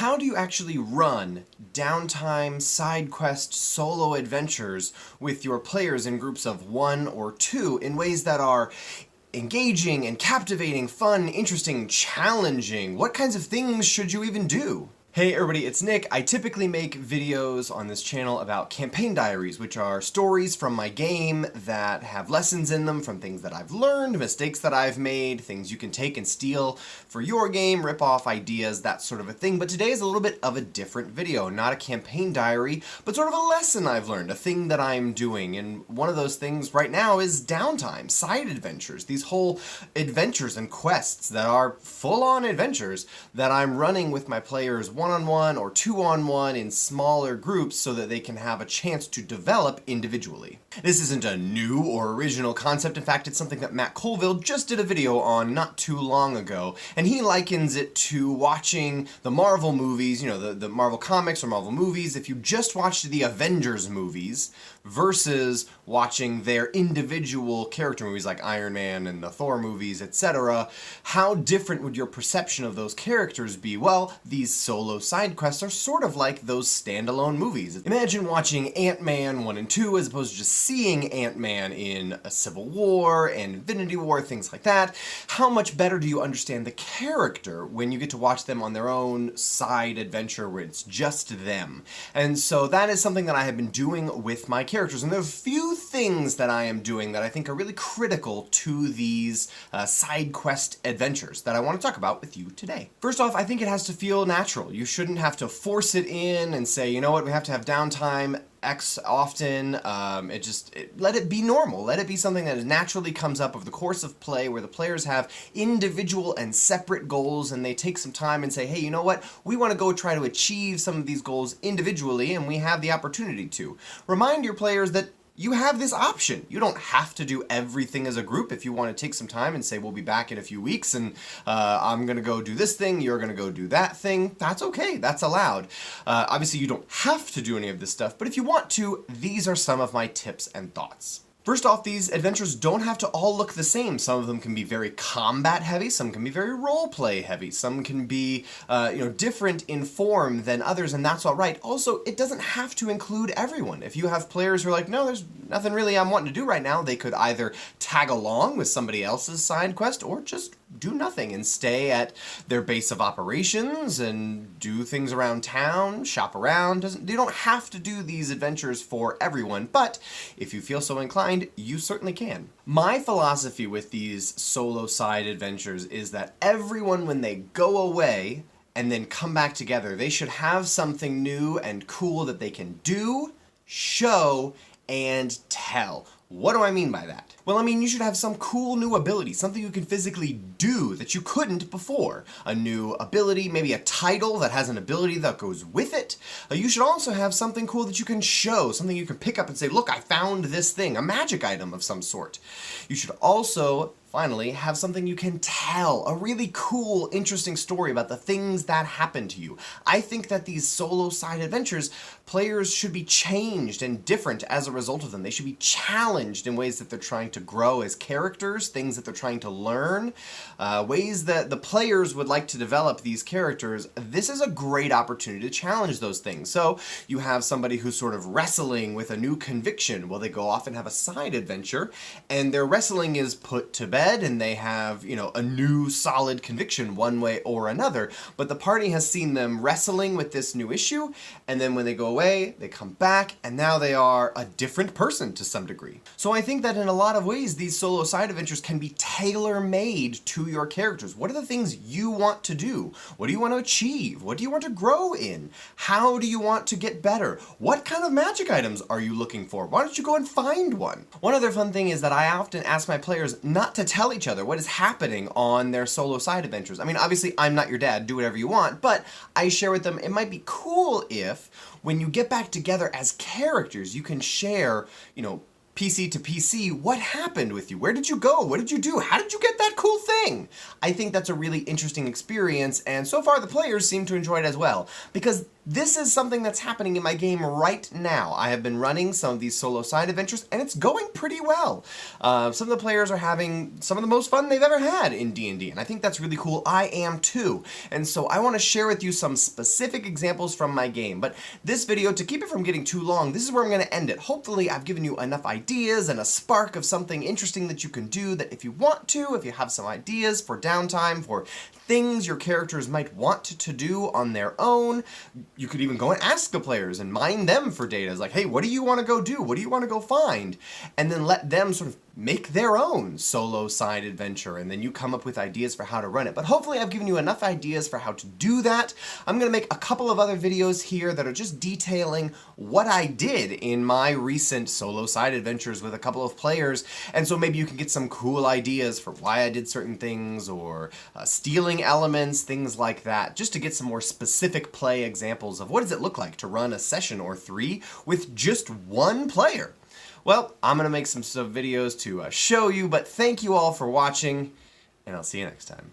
how do you actually run downtime, side quest, solo adventures with your players in groups of 1 or 2 in ways that are engaging and captivating, fun, interesting, challenging? What kinds of things should you even do? Hey everybody, it's Nick. I typically make videos on this channel about campaign diaries, which are stories from my game that have lessons in them from things that I've learned, mistakes that I've made, things you can take and steal for your game, rip off ideas, that sort of a thing. But today is a little bit of a different video, not a campaign diary, but sort of a lesson I've learned, a thing that I'm doing. And one of those things right now is downtime, side adventures, these whole adventures and quests that are full-on adventures that I'm running with my players one-on-one or two-on-one in smaller groups so that they can have a chance to develop individually. This isn't a new or original concept. In fact, it's something that Matt Colville just did a video on not too long ago, and he likens it to watching the Marvel movies, you know, the Marvel comics or Marvel movies. If you just watched the Avengers movies versus watching their individual character movies like Iron Man and the Thor movies, etc., how different would your perception of those characters be? Well, these solo side quests are sort of like those standalone movies. Imagine watching Ant-Man 1 and 2 as opposed to just seeing Ant-Man in a Civil War and Infinity War, things like that. How much better do you understand the character when you get to watch them on their own side adventure where it's just them? And so that is something that I have been doing with my characters, and there are a few things that I am doing that I think are really critical to these side quest adventures that I want to talk about with you today. First off, I think it has to feel natural. You shouldn't have to force it in and say, you know what, we have to have downtime X often. Let it be normal. Let it be something that naturally comes up over the course of play where the players have individual and separate goals and they take some time and say, hey, you know what? We want to go try to achieve some of these goals individually and we have the opportunity to. Remind your players that you have this option. You don't have to do everything as a group. If you want to take some time and say, we'll be back in a few weeks and I'm going to go do this thing, you're going to go do that thing, that's okay. That's allowed. Obviously, you don't have to do any of this stuff, but if you want to, these are some of my tips and thoughts. First off, these adventures don't have to all look the same. Some of them can be very combat heavy, some can be very role play heavy, some can be different in form than others, and that's all right. Also, it doesn't have to include everyone. If you have players who are like, no, there's nothing really I'm wanting to do right now, they could either tag along with somebody else's side quest or just do nothing and stay at their base of operations and do things around town, shop around. You don't have to do these adventures for everyone, but if you feel so inclined, you certainly can. My philosophy with these solo side adventures is that everyone, when they go away and then come back together, they should have something new and cool that they can do, show, and tell. What do I mean by that? Well, I mean, you should have some cool new ability, something you can physically do that you couldn't before. A new ability, maybe a title that has an ability that goes with it. You should also have something cool that you can show, something you can pick up and say, look, I found this thing, a magic item of some sort. You should also, finally, have something you can tell, a really cool, interesting story about the things that happened to you. I think that these solo side adventures, players should be changed and different as a result of them. They should be challenged in ways that they're trying to grow as characters, things that they're trying to learn, ways that the players would like to develop these characters. This is a great opportunity to challenge those things. So you have somebody who's sort of wrestling with a new conviction. Well, they go off and have a side adventure, and their wrestling is put to bed, and they have, a new solid conviction one way or another, but the party has seen them wrestling with this new issue, and then when they go away, they come back, and now they are a different person to some degree. So I think that in a lot of ways, these solo side adventures can be tailor-made to your characters. What are the things you want to do? What do you want to achieve? What do you want to grow in? How do you want to get better? What kind of magic items are you looking for? Why don't you go and find one? One other fun thing is that I often ask my players not to tell each other what is happening on their solo side adventures. I mean, obviously, I'm not your dad, do whatever you want, but I share with them, it might be cool if, when you get back together as characters, you can share, PC to PC, what happened with you? Where did you go? What did you do? How did you get that cool thing? I think that's a really interesting experience, and so far the players seem to enjoy it as well, because This is something that's happening in my game right now. I have been running some of these solo side adventures, and it's going pretty well. Some of the players are having some of the most fun they've ever had in D&D, and I think that's really cool. I am too. And so I want to share with you some specific examples from my game. But this video, to keep it from getting too long, this is where I'm going to end it. Hopefully I've given you enough ideas and a spark of something interesting that you can do, that if you want to, if you have some ideas for downtime, for things your characters might want to do on their own, you could even go and ask the players and mine them for data. It's like, hey, what do you want to go do? What do you want to go find? And then let them sort of make their own solo side adventure, and then you come up with ideas for how to run it. But hopefully I've given you enough ideas for how to do that. I'm going to make a couple of other videos here that are just detailing what I did in my recent solo side adventures with a couple of players, and so maybe you can get some cool ideas for why I did certain things, or stealing elements, things like that, just to get some more specific play examples of what does it look like to run a session or 3 with just one player. Well, I'm going to make some videos to show you, but thank you all for watching, and I'll see you next time.